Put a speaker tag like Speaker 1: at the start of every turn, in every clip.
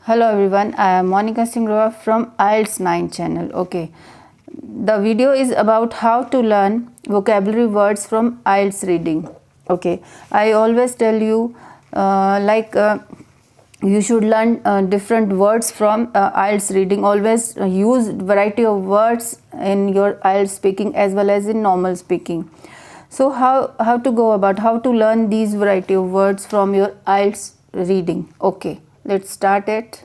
Speaker 1: Hello everyone, I am Monica Singrova from IELTS 9 channel. Okay, the video is about how to learn vocabulary words from IELTS reading. Okay, I always tell you you should learn different words from IELTS reading. Always use variety of words in your IELTS speaking as well as in normal speaking. So how to go about how to learn these variety of words from your IELTS reading. Okay, let's start it.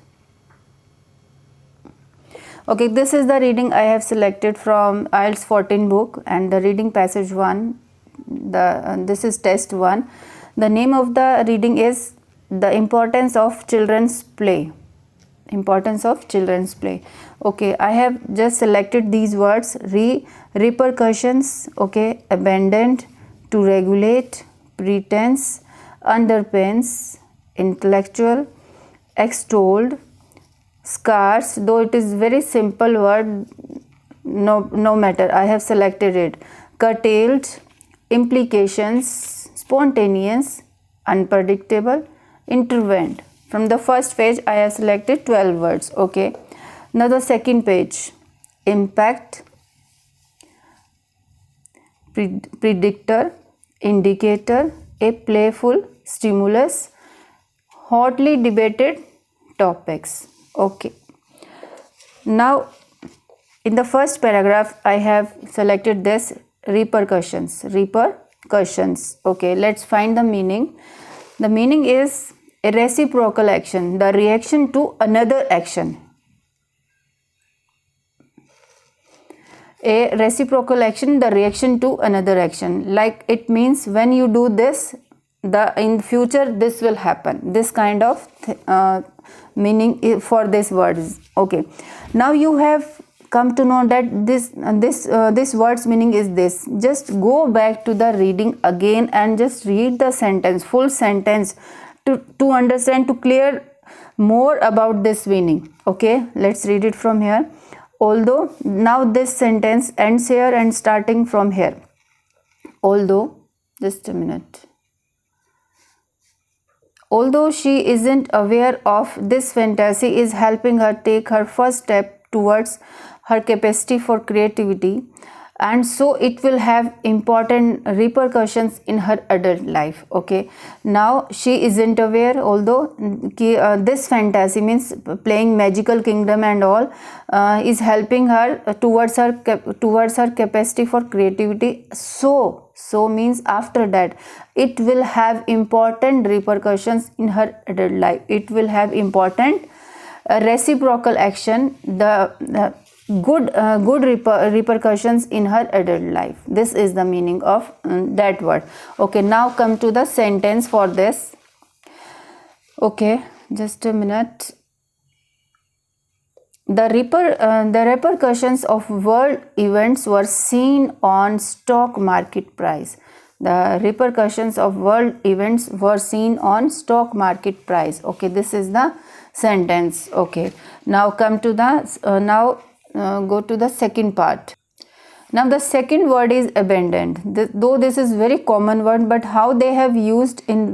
Speaker 1: Okay, this is the reading I have selected from IELTS 14 book and the reading passage 1. This is test 1. The name of the reading is The Importance of Children's Play. Importance of children's play. Okay, I have just selected these words: repercussions, okay, abandoned, to regulate, pretense, underpins, intellectual, extolled, scarce. Though it is very simple word, no matter, I have selected it. Curtailed, implications, spontaneous, unpredictable, intervened. From the first page I have selected 12 words. Okay, now the second page: impact, predictor, indicator, a playful stimulus, hotly debated topics. Okay, now in the first paragraph I have selected this: repercussions. Okay, let's find the meaning. The meaning is a reciprocal action, the reaction to another action. A reciprocal action, the reaction to another action. Like it means when you do this, in future this will happen. This kind of meaning for this words. Okay, now you have come to know that this word's meaning is this. Just go back to the reading again and just read the sentence, full sentence, to understand, to clear more about this meaning. Okay, let's read it from here. Although, now this sentence ends here and starting from here. Although, just a minute. Although she isn't aware of this fantasy is helping her take her first step towards her capacity for creativity, and so it will have important repercussions in her adult life. Okay, now she isn't aware, although this fantasy means playing magical kingdom and all is helping her towards her capacity for creativity. So means after that it will have important repercussions in her adult life. It will have important reciprocal action, the good repercussions in her adult life. This is the meaning of that word. Okay, now come to the sentence for this. Okay, just a minute. The repercussions of world events were seen on stock market price. The repercussions of world events were seen on stock market price. Okay, this is the sentence. Okay, now come to the go to the second part. Now the second word is abandoned. Though this is very common word, but how they have used in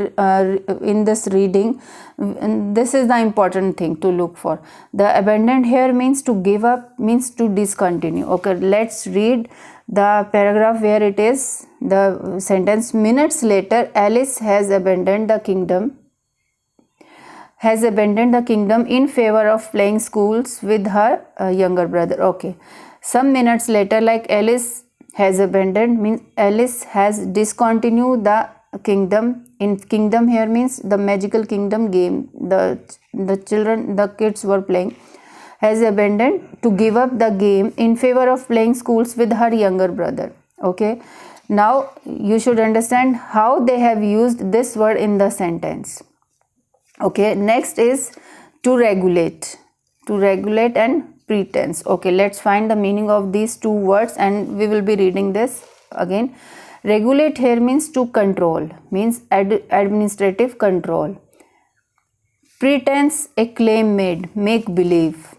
Speaker 1: this reading, this is the important thing to look for. The abandoned here means to give up, means to discontinue. Okay, let's read the paragraph where it is the sentence. Minutes later, Alice has abandoned the kingdom in favor of playing schools with her younger brother. Okay, some minutes later, like Alice has abandoned means Alice has discontinued the kingdom. In kingdom here means the magical kingdom game the kids were playing. Has abandoned, to give up the game in favor of playing schools with her younger brother. Okay, now you should understand how they have used this word in the sentence. Okay, next is to regulate and pretense. Okay, let's find the meaning of these two words and we will be reading this again. Regulate here means to control, means administrative control. Pretense, a claim made, make believe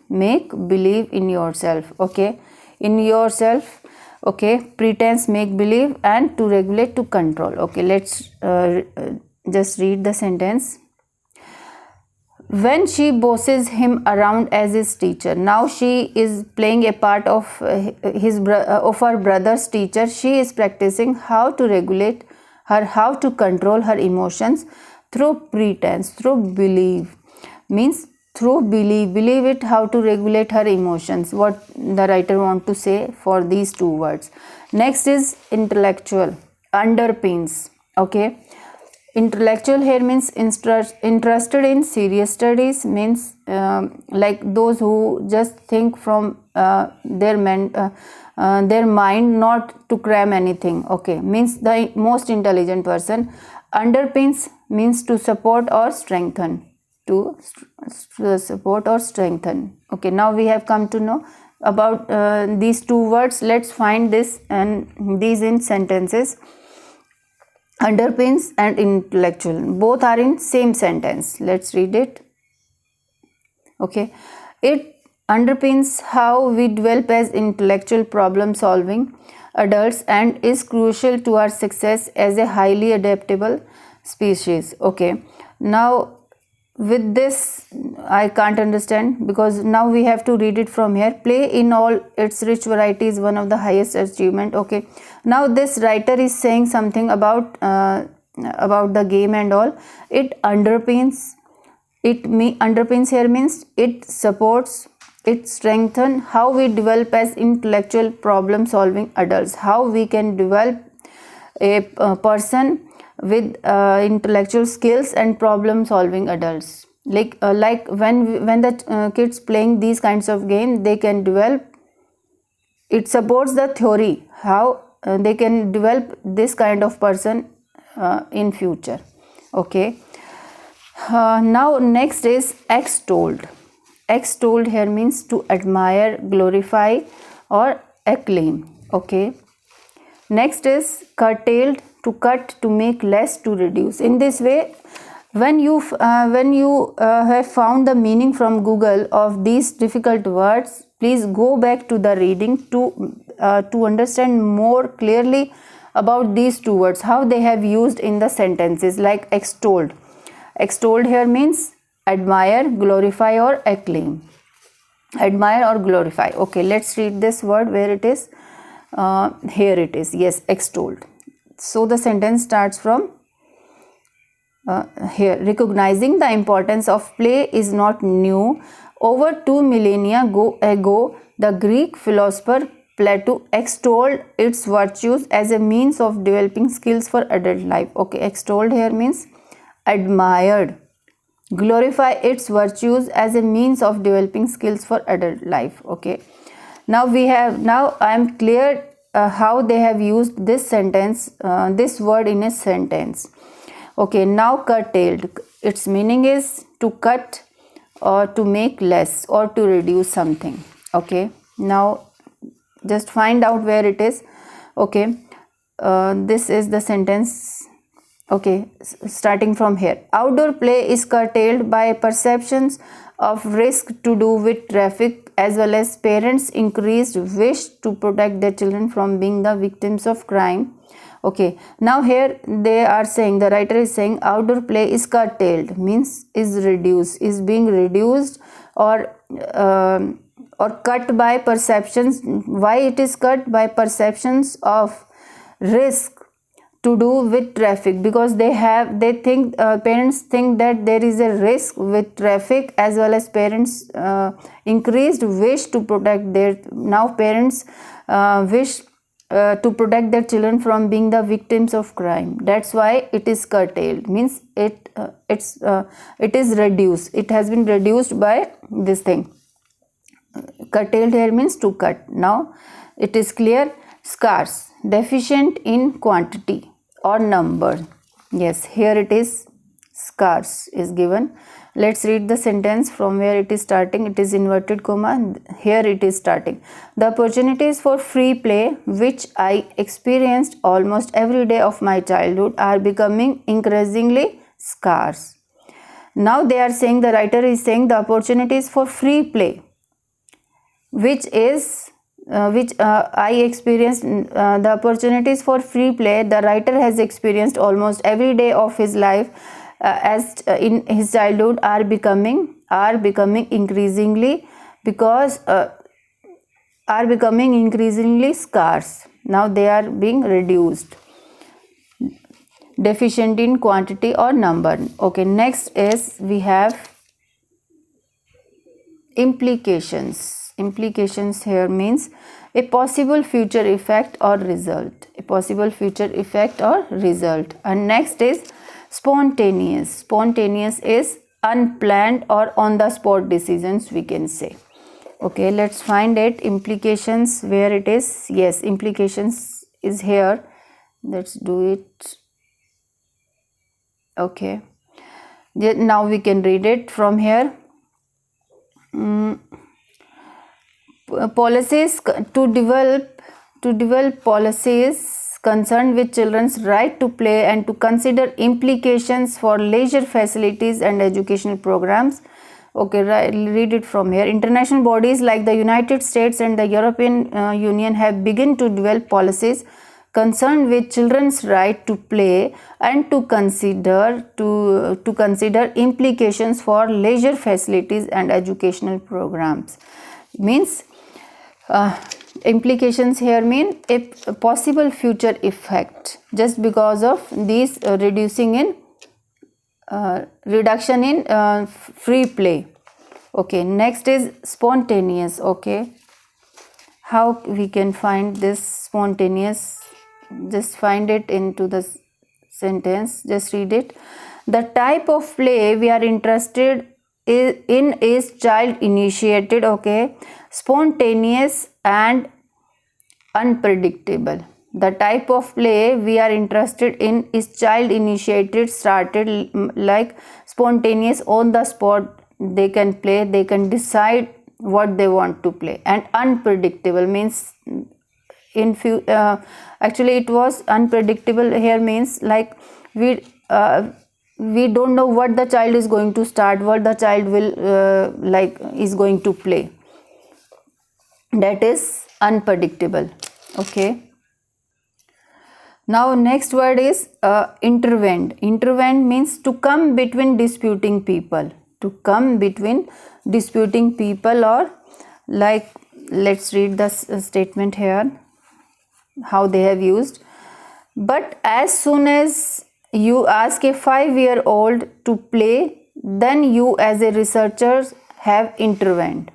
Speaker 1: in yourself. Okay, in yourself. Okay, pretense, make believe, and to regulate, to control. Okay, let's just read the sentence. when she bosses him around as his teacher. Now she is playing a part of of her brother's teacher. She is practicing how to regulate how to control her emotions through pretense, through belief. Means through believe it, how to regulate her emotions. What the writer want to say for these two words. Next is intellectual, underpins. Okay, intellectual here means interested in serious studies, means like those who just think from their mind, not to cram anything. Okay, means the most intelligent person. Underpins means to support or strengthen, to support or strengthen. Okay, now we have come to know about these two words. Let's find this and these in sentences. Underpins and intellectual, both are in same sentence. Let's read it. Okay, it underpins how we develop as intellectual problem solving adults and is crucial to our success as a highly adaptable species. Okay, now with this I can't understand, because now we have to read it from here. Play in all its rich variety is one of the highest achievement. Okay, now this writer is saying something about the game and all. It underpins, underpins here means it supports, it strengthens how we develop as intellectual problem solving adults, how we can develop a person with intellectual skills and problem solving adults. Like when the kids playing these kinds of game, they can develop, it supports the theory how they can develop this kind of person in future. Okay, now next is extolled. Extolled here means to admire, glorify or acclaim. Okay, next is curtailed, to cut, to make less, to reduce. In this way, when you have found the meaning from Google of these difficult words, please go back to the reading to understand more clearly about these two words, how they have used in the sentences. Like extolled. Extolled here means admire, glorify or acclaim. Admire or glorify. Okay, let's read this word where it is. Here it is. Yes, extolled. So the sentence starts from here. Recognizing the importance of play is not new. Over 2 millennia ago, the Greek philosopher Plato extolled its virtues as a means of developing skills for adult life. Okay, extolled here means admired. Glorify its virtues as a means of developing skills for adult life. Okay, now I am clear how they have used this sentence, this word in a sentence. Okay, now curtailed, its meaning is to cut or to make less or to reduce something. Okay, now just find out where it is. Okay, this is the sentence. Okay, starting from here. Outdoor play is curtailed by perceptions of risk to do with traffic, as well as parents' increased wish to protect their children from being the victims of crime. Okay, now here they are saying, the writer is saying outdoor play is curtailed, means is reduced, is being reduced or cut by perceptions. Why it is cut? By perceptions of risk to do with traffic, because parents think that there is a risk with traffic, as well as parents increased wish to protect parents wish to protect their children from being the victims of crime. That's why it is curtailed, means it is reduced, it has been reduced by this thing. Curtailed here means to cut. Now it is clear. Scarce, deficient in quantity or number. Yes, here it is, scarce is given. Let's read the sentence from where it is starting. It is inverted comma. Here it is starting. The opportunities for free play, which I experienced almost every day of my childhood, are becoming increasingly scarce. Now they are saying, the writer is saying, the opportunities for free play, which I experienced, the opportunities for free play the writer has experienced almost every day of his life, as in his childhood are becoming increasingly because are becoming increasingly scarce. Now they are being reduced, deficient in quantity or number. Okay, next is we have implications. Implications here means a possible future effect or result. A possible future effect or result. And next is spontaneous. Spontaneous is unplanned or on the spot decisions, we can say. Okay, let's find it. Implications, where it is? Yes, implications is here. Let's do it. Okay, now we can read it from here. Policies to develop policies concerned with children's right to play and to consider implications for leisure facilities and educational programs. Okay, read it from here. International bodies like the United States and the European Union have begun to develop policies concerned with children's right to play and to consider implications for leisure facilities and educational programs. Means implications here mean a possible future effect just because of these reduction in free play. Okay, next is spontaneous. Okay, how we can find this spontaneous? Just find it into the sentence. Just read it. The type of play we are interested in is child initiated, okay, spontaneous and unpredictable. The type of play we are interested in is child initiated, started, like spontaneous, on the spot they can play, they can decide what they want to play. And unpredictable means actually it was unpredictable here means like we don't know what the child is going to start, what the child will is going to play. That is unpredictable. Okay, now next word is intervene. Intervene means to come between disputing people. To come between disputing people, or like, let's read the statement here, how they have used. But as soon as you ask a 5-year-old to play, then you as a researcher have intervened.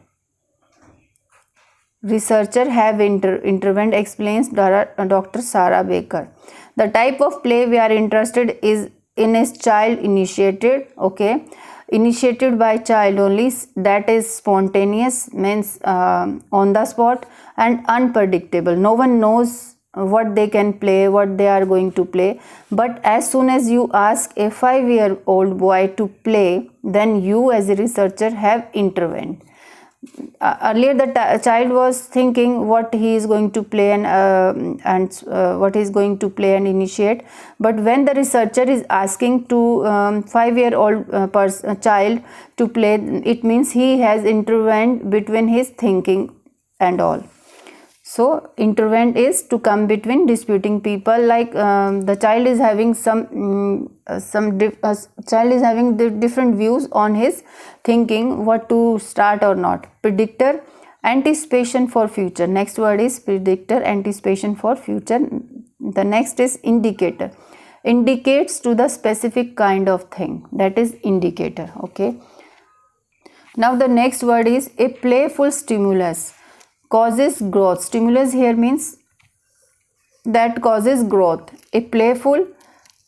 Speaker 1: Researcher have intervened, explains Dr. Sarah Baker. The type of play we are interested is in is child initiated. Okay, initiated by child only, that is spontaneous, means on the spot, and unpredictable. No one knows what they can play, what they are going to play. But as soon as you ask a 5-year-old boy to play, then you as a researcher have intervened. Earlier the child was thinking what he is going to play and what he is going to play and initiate. But when the researcher is asking to 5-year-old child to play, it means he has intervened between his thinking and all. So intervene is to come between disputing people, like the child is having child is having different views on his thinking, what to start or not. Predictor, anticipation for future. Next word is predictor, anticipation for future. The next is indicator. Indicates to the specific kind of thing, that is indicator. Okay, now the next word is a playful stimulus. Causes growth. Stimulus here means that causes growth. A playful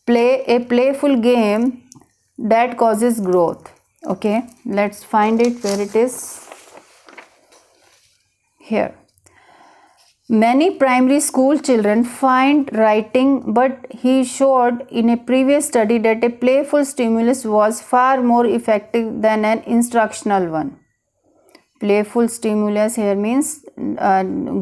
Speaker 1: game that causes growth. Okay, let's find it where it is. Here. Many primary school children find writing, but he showed in a previous study that a playful stimulus was far more effective than an instructional one. Playful stimulus here means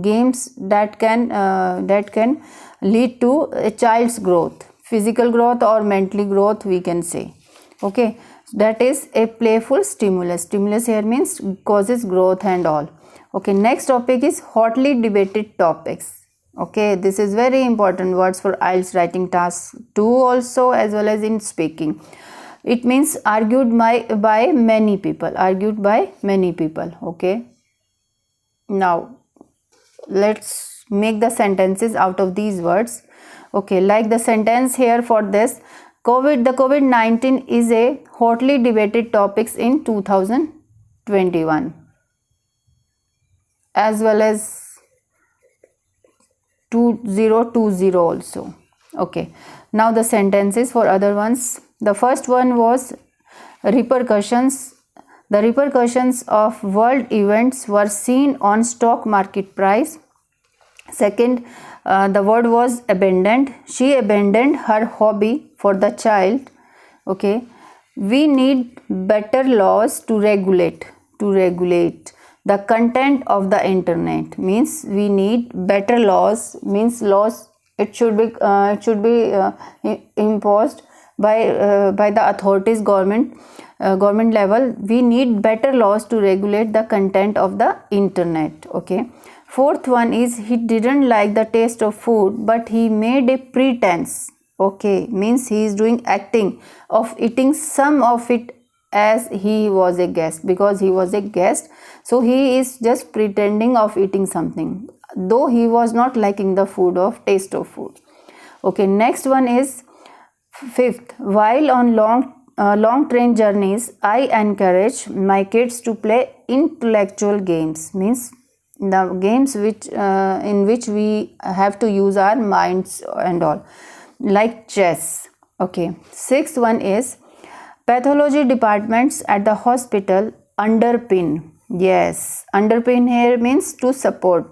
Speaker 1: games that can lead to a child's growth, physical growth or mentally growth, we can say. Okay, that is a playful stimulus. Stimulus here means causes growth and all. Okay, next topic is hotly debated topics. Okay, this is very important words for IELTS writing task 2 also, as well as in speaking. It means argued by many people, argued by many people. Okay, now let's make the sentences out of these words. Okay, like the sentence here for this, the COVID-19 is a hotly debated topics in 2021 as well as 2020 also. Okay, now the sentences for other ones. The first one was repercussions. The repercussions of world events were seen on stock market price. Second, the word was abandoned. She abandoned her hobby for the child. Okay, we need better laws to regulate the content of the internet. Means we need better laws, means laws it should be imposed by the authorities, government level. We need better laws to regulate the content of the internet. Okay, fourth one is he didn't like the taste of food but he made a pretense. Okay, means he is doing acting of eating some of it as he was a guest, because he was a guest, so he is just pretending of eating something though he was not liking the food of taste of food. Okay, next one is fifth, while on long train journeys I encourage my kids to play intellectual games. Means the games which in which we have to use our minds and all, like chess. Okay, sixth one is pathology departments at the hospital underpin. Yes, underpin here means to support.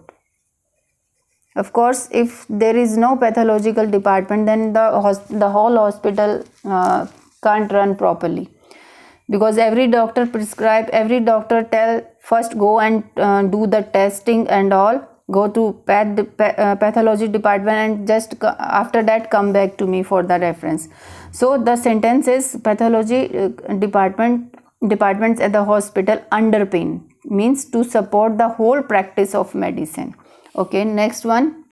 Speaker 1: Of course, if there is no pathological department, then the whole hospital can't run properly, because every doctor prescribe, every doctor tell first go and do the testing and all, go to pathology department and just after that come back to me for the reference. So the sentence is pathology departments at the hospital underpin, means to support the whole practice of medicine. Okay, next one.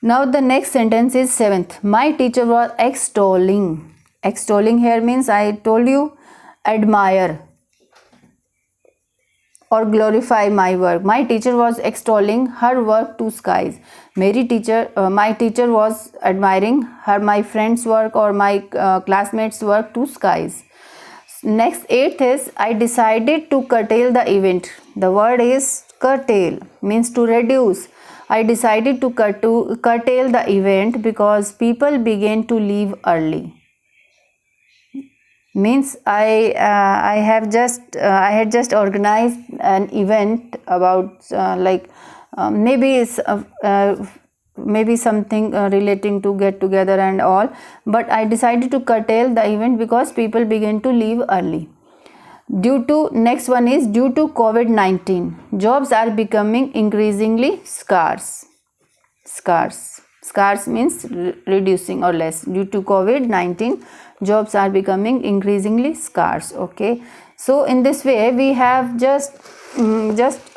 Speaker 1: Now the next sentence is seventh, my teacher was extolling. Extolling here means, I told you, admire or glorify my work. My teacher was extolling her work to skies. My teacher was admiring my friend's work or my classmates' work to skies. Next, eighth is I decided to curtail the event. The word is curtail, means to reduce. I decided to curtail the event because people began to leave early. Means I had just organized an event about maybe something relating to get together and all, but I decided to curtail the event because people began to leave early. Next one is due to COVID-19, jobs are becoming increasingly scarce. Scarce means reducing or less. Due to COVID-19, jobs are becoming increasingly scarce. Okay, so in this way we have just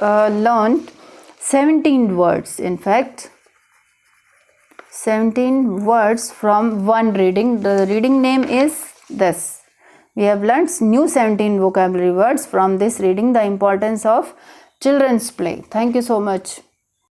Speaker 1: learned 17 words. In fact, 17 words from one reading. The reading name is this. We have learned new 17 vocabulary words from this reading, the importance of children's play. Thank you so much.